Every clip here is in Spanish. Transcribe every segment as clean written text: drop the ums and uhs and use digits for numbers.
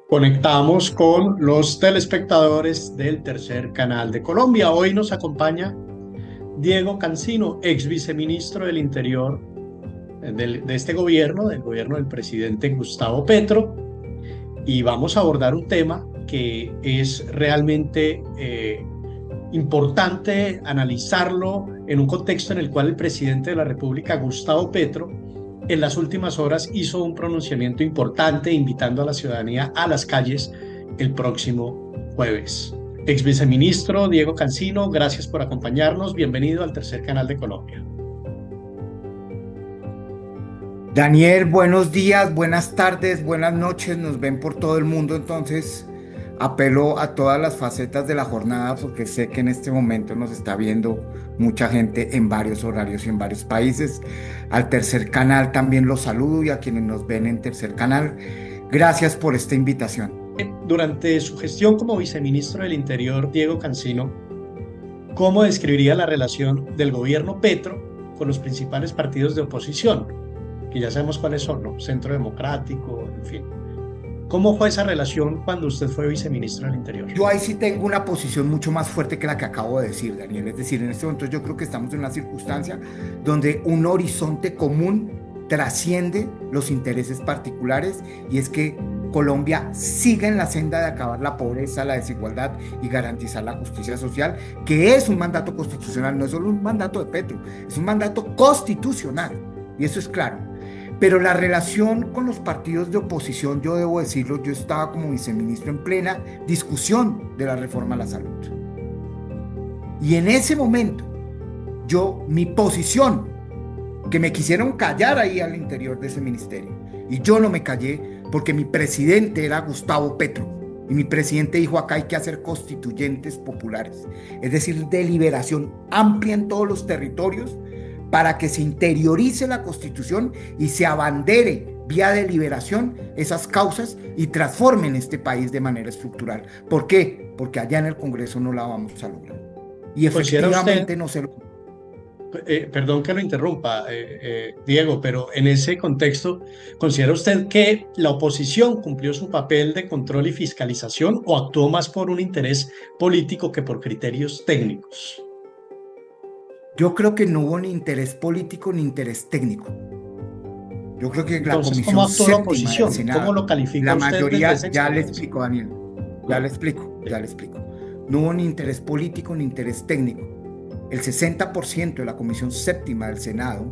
Conectamos con los telespectadores del tercer canal de Colombia. Hoy nos acompaña Diego Cancino, ex viceministro del Interior de este gobierno, del gobierno del presidente Gustavo Petro, y vamos a abordar un tema que es realmente importante analizarlo en un contexto en el cual el presidente de la República, Gustavo Petro, en las últimas horas hizo un pronunciamiento importante invitando a la ciudadanía a las calles el próximo jueves. Ex viceministro Diego Cancino, gracias por acompañarnos. Bienvenido al tercer canal de Colombia. Daniel, buenos días, buenas tardes, buenas noches, nos ven por todo el mundo, entonces apelo a todas las facetas de la jornada porque sé que en este momento nos está viendo mucha gente en varios horarios y en varios países. Al tercer canal también los saludo y a quienes nos ven en tercer canal, gracias por esta invitación. Durante su gestión como viceministro del Interior, Diego Cancino, ¿cómo describiría la relación del gobierno Petro con los principales partidos de oposición? Que ya sabemos cuáles son, ¿no? Centro Democrático, en fin. ¿Cómo fue esa relación cuando usted fue viceministro del Interior? Yo ahí sí tengo una posición mucho más fuerte que la que acabo de decir, Daniel. Es decir, en este momento yo creo que estamos en una circunstancia donde un horizonte común trasciende los intereses particulares y es que Colombia siga en la senda de acabar la pobreza, la desigualdad y garantizar la justicia social, que es un mandato constitucional, no es solo un mandato de Petro, es un mandato constitucional y eso es claro. Pero la relación con los partidos de oposición, yo debo decirlo, yo estaba como viceministro en plena discusión de la reforma a la salud. Y en ese momento, mi posición, que me quisieron callar ahí al interior de ese ministerio, y yo no me callé porque mi presidente era Gustavo Petro, y mi presidente dijo acá hay que hacer constituyentes populares, es decir, deliberación amplia en todos los territorios, para que se interiorice la Constitución y se abandere vía deliberación esas causas y transformen este país de manera estructural. ¿Por qué? Porque allá en el Congreso no la vamos a lograr. Y ¿Considera usted, efectivamente no se lo... perdón que lo interrumpa, Diego, pero en ese contexto, ¿considera usted que la oposición cumplió su papel de control y fiscalización o actuó más por un interés político que por criterios técnicos? Yo creo que no hubo ni interés político ni interés técnico. Yo creo que la Entonces, ¿cómo Comisión actuó la Séptima del oposición? ¿Cómo Senado, lo califica la usted desde mayoría, esa ya le experiencia? explico, Daniel, ya le explico, ya le explico. No hubo ni interés político ni interés técnico. El 60% de la Comisión Séptima del Senado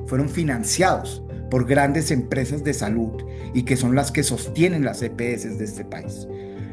fueron financiados por grandes empresas de salud y que son las que sostienen las EPS de este país.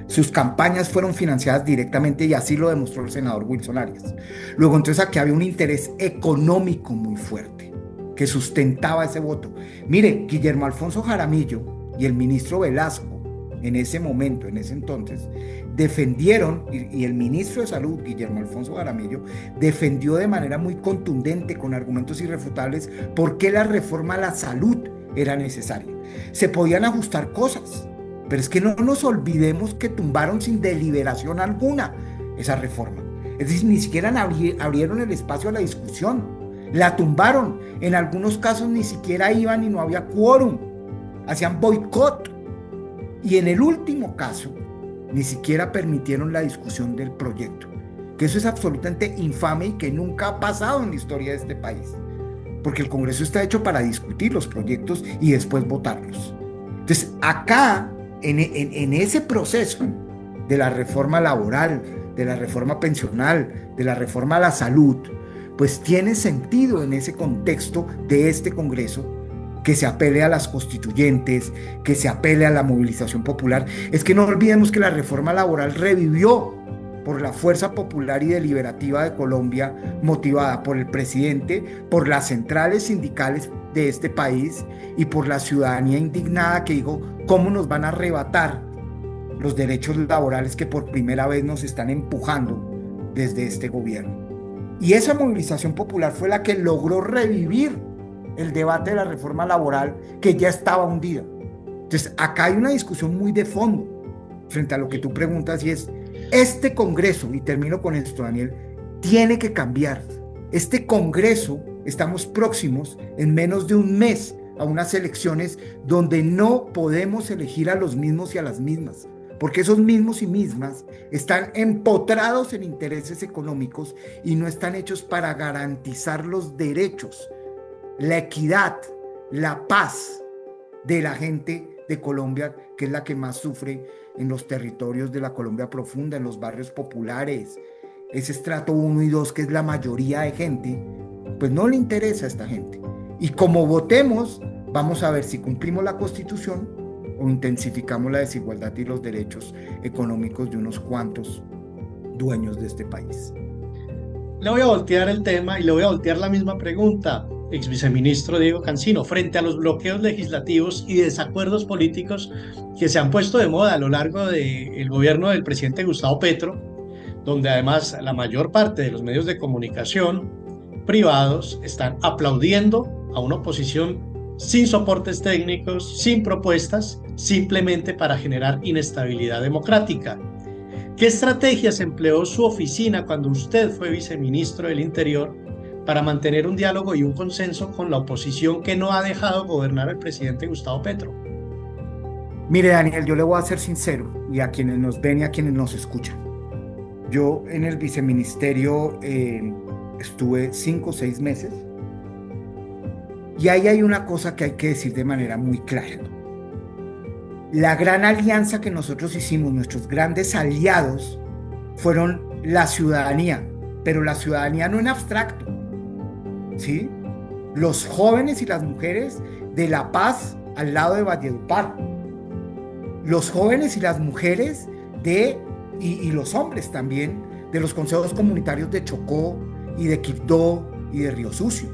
Sus campañas fueron financiadas directamente y así lo demostró el senador Wilson Arias. Luego, entonces, aquí había un interés económico muy fuerte que sustentaba ese voto. Mire, Guillermo Alfonso Jaramillo y el ministro Velasco, en ese momento, en ese entonces, defendieron, y el ministro de Salud, Guillermo Alfonso Jaramillo, defendió de manera muy contundente, con argumentos irrefutables, por qué la reforma a la salud era necesaria. Se podían ajustar cosas, pero es que no nos olvidemos que tumbaron sin deliberación alguna esa reforma. Es decir, ni siquiera abrieron el espacio a la discusión. La tumbaron. En algunos casos ni siquiera iban y no había quórum. Hacían boicot. Y en el último caso, ni siquiera permitieron la discusión del proyecto. Que eso es absolutamente infame y que nunca ha pasado en la historia de este país. Porque el Congreso está hecho para discutir los proyectos y después votarlos. Entonces, acá, en ese proceso de la reforma laboral, de la reforma pensional, de la reforma a la salud, pues tiene sentido en ese contexto de este Congreso que se apele a las constituyentes, que se apele a la movilización popular. Es que no olvidemos que la reforma laboral revivió por la fuerza popular y deliberativa de Colombia, motivada por el presidente, por las centrales sindicales de este país y por la ciudadanía indignada que dijo, ¿cómo nos van a arrebatar los derechos laborales que por primera vez nos están empujando desde este gobierno? Y esa movilización popular fue la que logró revivir el debate de la reforma laboral que ya estaba hundida. Entonces, acá hay una discusión muy de fondo frente a lo que tú preguntas y es, este Congreso, y termino con esto, Daniel, tiene que cambiar. Este Congreso, estamos próximos en menos de un mes a unas elecciones donde no podemos elegir a los mismos y a las mismas, porque esos mismos y mismas están empotrados en intereses económicos y no están hechos para garantizar los derechos, la equidad, la paz de la gente de Colombia, que es la que más sufre en los territorios de la Colombia profunda, en los barrios populares. Ese estrato 1 y 2, que es la mayoría de gente, pues no le interesa a esta gente. Y como votemos, vamos a ver si cumplimos la Constitución o intensificamos la desigualdad y los derechos económicos de unos cuantos dueños de este país. Le voy a voltear el tema y le voy a voltear la misma pregunta, ex viceministro Diego Cancino, frente a los bloqueos legislativos y desacuerdos políticos que se han puesto de moda a lo largo del gobierno del presidente Gustavo Petro, donde además la mayor parte de los medios de comunicación privados están aplaudiendo a una oposición sin soportes técnicos, sin propuestas, simplemente para generar inestabilidad democrática. ¿Qué estrategias empleó su oficina cuando usted fue viceministro del Interior para mantener un diálogo y un consenso con la oposición que no ha dejado gobernar al presidente Gustavo Petro? Mire, Daniel, yo le voy a ser sincero, y a quienes nos ven y a quienes nos escuchan. Yo en el viceministerio estuve 5 o 6 meses, y ahí hay una cosa que hay que decir de manera muy clara. La gran alianza que nosotros hicimos, nuestros grandes aliados, fueron la ciudadanía, pero la ciudadanía no en abstracto, ¿sí? Los jóvenes y las mujeres de La Paz al lado de Valledupar, los jóvenes y las mujeres y los hombres también de los consejos comunitarios de Chocó y de Quibdó y de Río Sucio,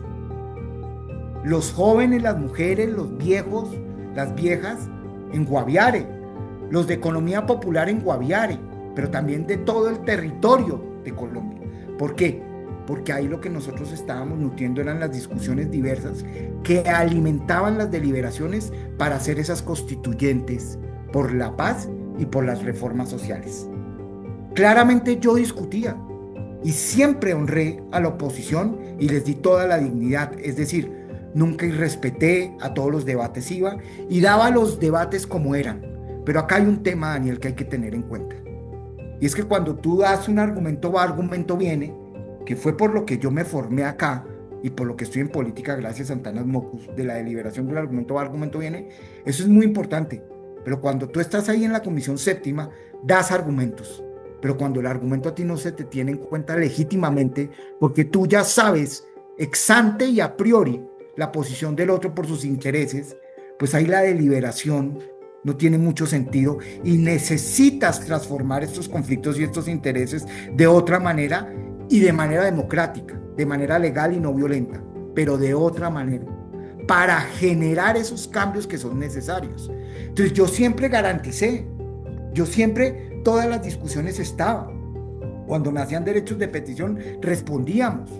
los jóvenes, las mujeres, los viejos, las viejas en Guaviare, los de economía popular en Guaviare, pero también de todo el territorio de Colombia. ¿Por qué? Porque ahí lo que nosotros estábamos nutriendo eran las discusiones diversas que alimentaban las deliberaciones para hacer esas constituyentes por la paz y por las reformas sociales. Claramente yo discutía y siempre honré a la oposición y les di toda la dignidad, es decir, nunca irrespeté a todos los debates, iba y daba los debates como eran. Pero acá hay un tema, Daniel, que hay que tener en cuenta. Y es que cuando tú das un argumento va, argumento viene, que fue por lo que yo me formé acá y por lo que estoy en política gracias a Santanas Mocus, de la deliberación del argumento va, argumento viene, eso es muy importante. Pero cuando tú estás ahí en la Comisión Séptima, das argumentos. Pero cuando el argumento a ti no se te tiene en cuenta legítimamente, porque tú ya sabes ex ante y a priori la posición del otro por sus intereses, pues ahí la deliberación no tiene mucho sentido y necesitas transformar estos conflictos y estos intereses de otra manera y de manera democrática, de manera legal y no violenta, pero de otra manera, para generar esos cambios que son necesarios. Entonces yo siempre garanticé, todas las discusiones estaban. Cuando me hacían derechos de petición, respondíamos.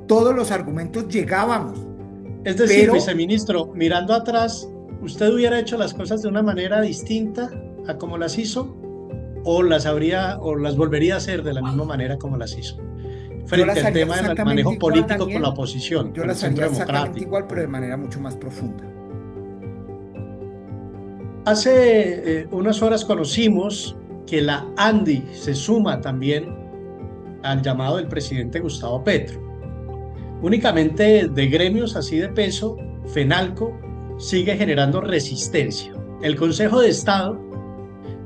Todos los argumentos llegábamos. Es decir, viceministro, mirando atrás, ¿usted hubiera hecho las cosas de una manera distinta a como las hizo? ¿O las volvería a hacer de la misma manera como las hizo? Frente al tema del manejo político, Daniel, con la oposición. Yo las haría exactamente igual, pero de manera mucho más profunda. Hace unas horas conocimos que la ANDI se suma también al llamado del presidente Gustavo Petro. Únicamente de gremios así de peso, FENALCO sigue generando resistencia. El Consejo de Estado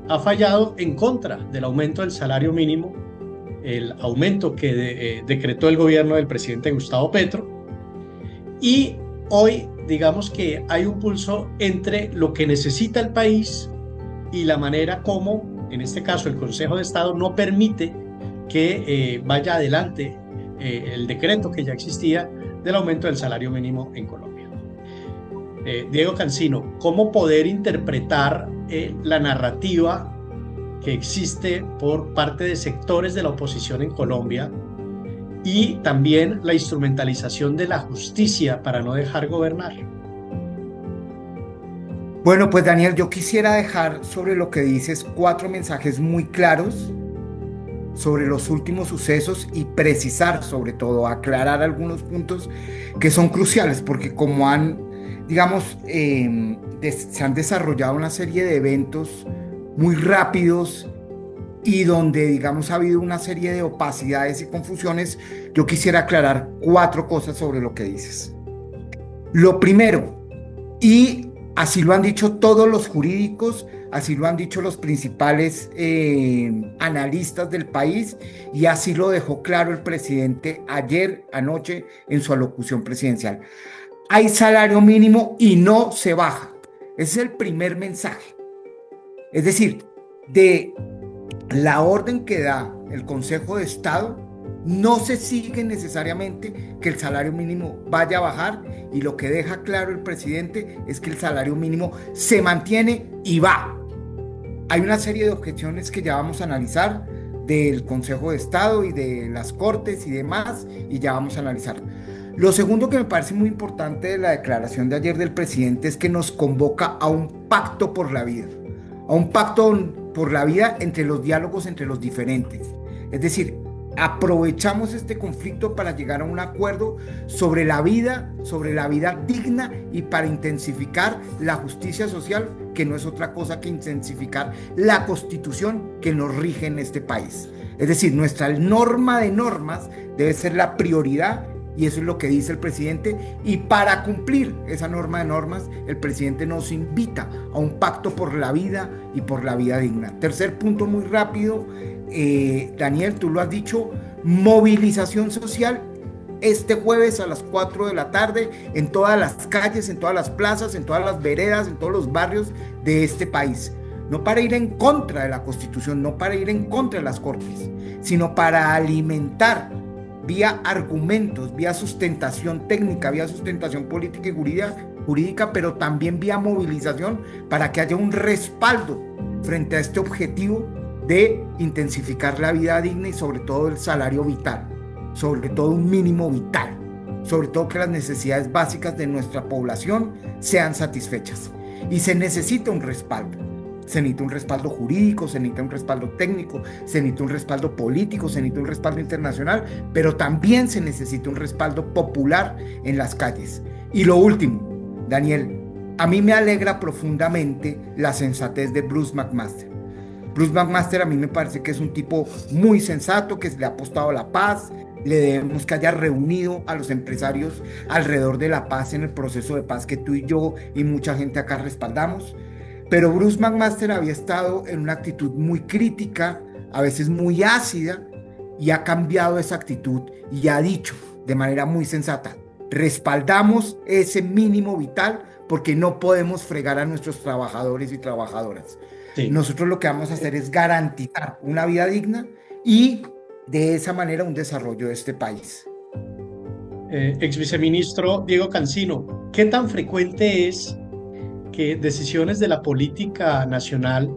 ha fallado en contra del aumento del salario mínimo, el aumento que decretó el gobierno del presidente Gustavo Petro, y hoy digamos que hay un pulso entre lo que necesita el país y la manera como, en este caso, el Consejo de Estado no permite que vaya adelante el decreto que ya existía del aumento del salario mínimo en Colombia. Diego Cancino, ¿cómo poder interpretar la narrativa que existe por parte de sectores de la oposición en Colombia y también la instrumentalización de la justicia para no dejar gobernar? Bueno, pues Daniel, yo quisiera dejar sobre lo que dices 4 mensajes muy claros sobre los últimos sucesos y precisar, sobre todo, aclarar algunos puntos que son cruciales, porque como han digamos, se han desarrollado una serie de eventos muy rápidos y donde, digamos, ha habido una serie de opacidades y confusiones. Yo quisiera aclarar 4 cosas sobre lo que dices. Lo primero, y así lo han dicho todos los jurídicos, así lo han dicho los principales analistas del país, y así lo dejó claro el presidente ayer, anoche, en su alocución presidencial. Hay salario mínimo y no se baja. Ese es el primer mensaje. Es decir, de la orden que da el Consejo de Estado, no se sigue necesariamente que el salario mínimo vaya a bajar, y lo que deja claro el presidente es que el salario mínimo se mantiene y va. Hay una serie de objeciones que ya vamos a analizar del Consejo de Estado y de las Cortes y demás, y ya vamos a analizar. Lo segundo que me parece muy importante de la declaración de ayer del presidente es que nos convoca a un pacto por la vida, a un pacto por la vida entre los diálogos entre los diferentes. Es decir, aprovechamos este conflicto para llegar a un acuerdo sobre la vida digna, y para intensificar la justicia social, que no es otra cosa que intensificar la Constitución que nos rige en este país. Es decir, nuestra norma de normas debe ser la prioridad, y eso es lo que dice el presidente, y para cumplir esa norma de normas, el presidente nos invita a un pacto por la vida y por la vida digna. Tercer punto, muy rápido, Daniel, tú lo has dicho, movilización social este jueves a las 4 de la tarde en todas las calles, en todas las plazas, en todas las veredas, en todos los barrios de este país. No para ir en contra de la Constitución, no para ir en contra de las Cortes, sino para alimentar vía argumentos, vía sustentación técnica, vía sustentación política y jurídica, pero también vía movilización, para que haya un respaldo frente a este objetivo de intensificar la vida digna y sobre todo el salario vital, sobre todo un mínimo vital, sobre todo que las necesidades básicas de nuestra población sean satisfechas. Y se necesita un respaldo. Se necesita un respaldo jurídico, se necesita un respaldo técnico, se necesita un respaldo político, se necesita un respaldo internacional, pero también se necesita un respaldo popular en las calles. Y lo último, Daniel, a mí me alegra profundamente la sensatez de Bruce McMaster. Bruce McMaster a mí me parece que es un tipo muy sensato, que le ha apostado a la paz. Le debemos que haya reunido a los empresarios alrededor de la paz en el proceso de paz que tú y yo y mucha gente acá respaldamos. Pero Bruce McMaster había estado en una actitud muy crítica, a veces muy ácida, y ha cambiado esa actitud y ha dicho de manera muy sensata: respaldamos ese mínimo vital porque no podemos fregar a nuestros trabajadores y trabajadoras. Sí. Nosotros lo que vamos a hacer es garantizar una vida digna y de esa manera un desarrollo de este país. Ex viceministro Diego Cancino, ¿qué tan frecuente es que decisiones de la política nacional,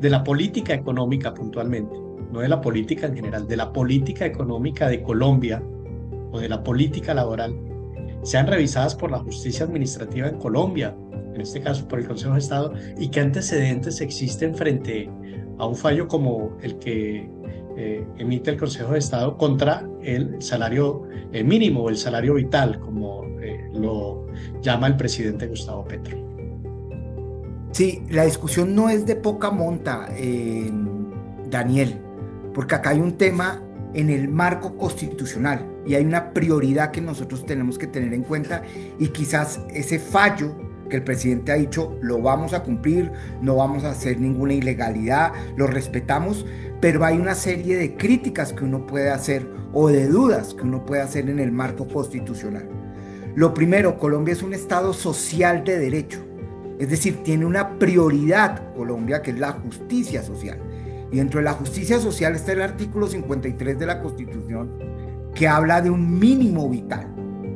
de la política económica puntualmente, no de la política en general, de la política económica de Colombia o de la política laboral, sean revisadas por la justicia administrativa en Colombia, en este caso por el Consejo de Estado, y qué antecedentes existen frente a un fallo como el que emite el Consejo de Estado contra el salario mínimo o el salario vital, como lo llama el presidente Gustavo Petro? Sí, la discusión no es de poca monta, Daniel, porque acá hay un tema en el marco constitucional y hay una prioridad que nosotros tenemos que tener en cuenta, y quizás ese fallo que el presidente ha dicho lo vamos a cumplir, no vamos a hacer ninguna ilegalidad, lo respetamos, pero hay una serie de críticas que uno puede hacer o de dudas que uno puede hacer en el marco constitucional. Lo primero, Colombia es un estado social de derecho, es decir, tiene una prioridad Colombia, que es la justicia social. Y dentro de la justicia social está el artículo 53 de la Constitución, que habla de un mínimo vital,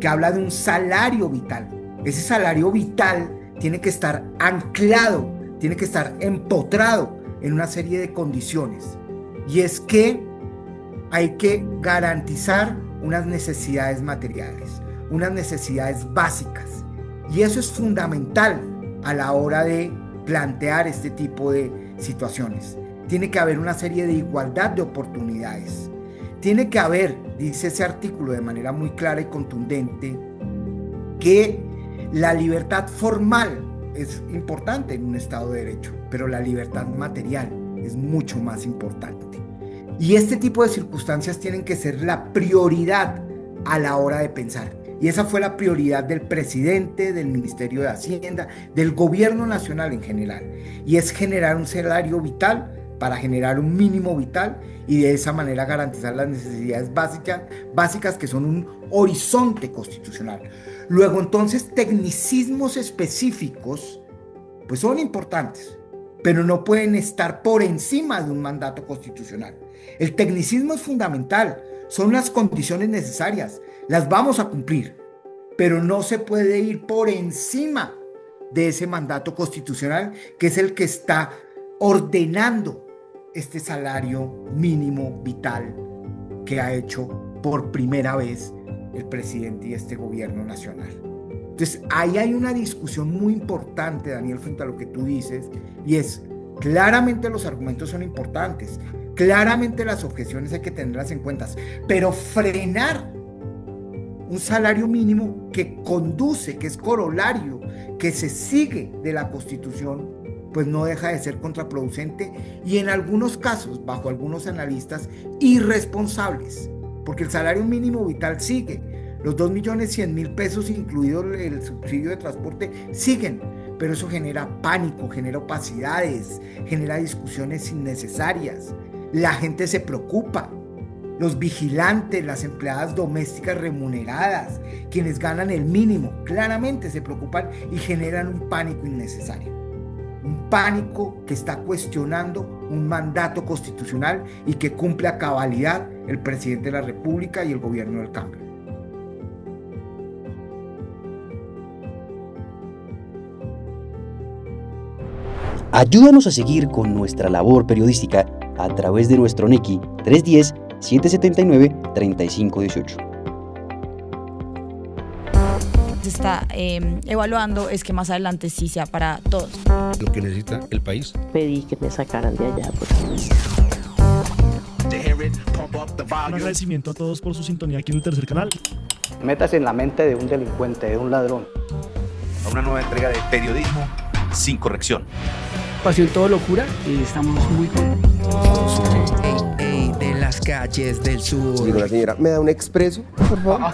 que habla de un salario vital. Ese salario vital tiene que estar anclado, tiene que estar empotrado en una serie de condiciones. Y es que hay que garantizar unas necesidades materiales, unas necesidades básicas. Y eso es fundamental a la hora de plantear este tipo de situaciones. Tiene que haber una serie de igualdad de oportunidades. Tiene que haber, dice ese artículo de manera muy clara y contundente, que La libertad formal es importante en un Estado de Derecho, pero la libertad material es mucho más importante. Y este tipo de circunstancias tienen que ser la prioridad a la hora de pensar. Y esa fue la prioridad del presidente, del Ministerio de Hacienda, del gobierno nacional en general. Y es generar un salario vital para generar un mínimo vital y de esa manera garantizar las necesidades básicas que son un horizonte constitucional. Luego entonces tecnicismos específicos pues son importantes, pero no pueden estar por encima de un mandato constitucional. El tecnicismo es fundamental, son las condiciones necesarias, las vamos a cumplir, pero no se puede ir por encima de ese mandato constitucional que es el que está ordenando este salario mínimo vital que ha hecho por primera vez el presidente y este gobierno nacional. Entonces, ahí hay una discusión muy importante, Daniel, frente a lo que tú dices, y es, claramente los argumentos son importantes, claramente las objeciones hay que tenerlas en cuenta, pero frenar un salario mínimo que conduce, que es corolario, que se sigue de la Constitución, pues no deja de ser contraproducente y en algunos casos, bajo algunos analistas, irresponsables, porque el salario mínimo vital sigue, los 2.100.000 pesos, incluido el subsidio de transporte, siguen, pero eso genera pánico, genera opacidades, genera discusiones innecesarias, la gente se preocupa, los vigilantes, las empleadas domésticas remuneradas, quienes ganan el mínimo, claramente se preocupan y generan un pánico innecesario. Un pánico que está cuestionando un mandato constitucional y que cumple a cabalidad el presidente de la República y el gobierno del cambio. Ayúdanos a seguir con nuestra labor periodística a través de nuestro NECI 310-779-3518. Se está evaluando es que más adelante sí sea para todos. Lo que necesita el país. Pedí que me sacaran de allá. Un agradecimiento a todos por su sintonía aquí en el tercer canal. Métase en la mente de un delincuente, de un ladrón. A una nueva entrega de periodismo sin corrección. Pasión todo locura y estamos muy contentos. De las calles del sur. Digo, la señora, ¿me da un expreso, por favor?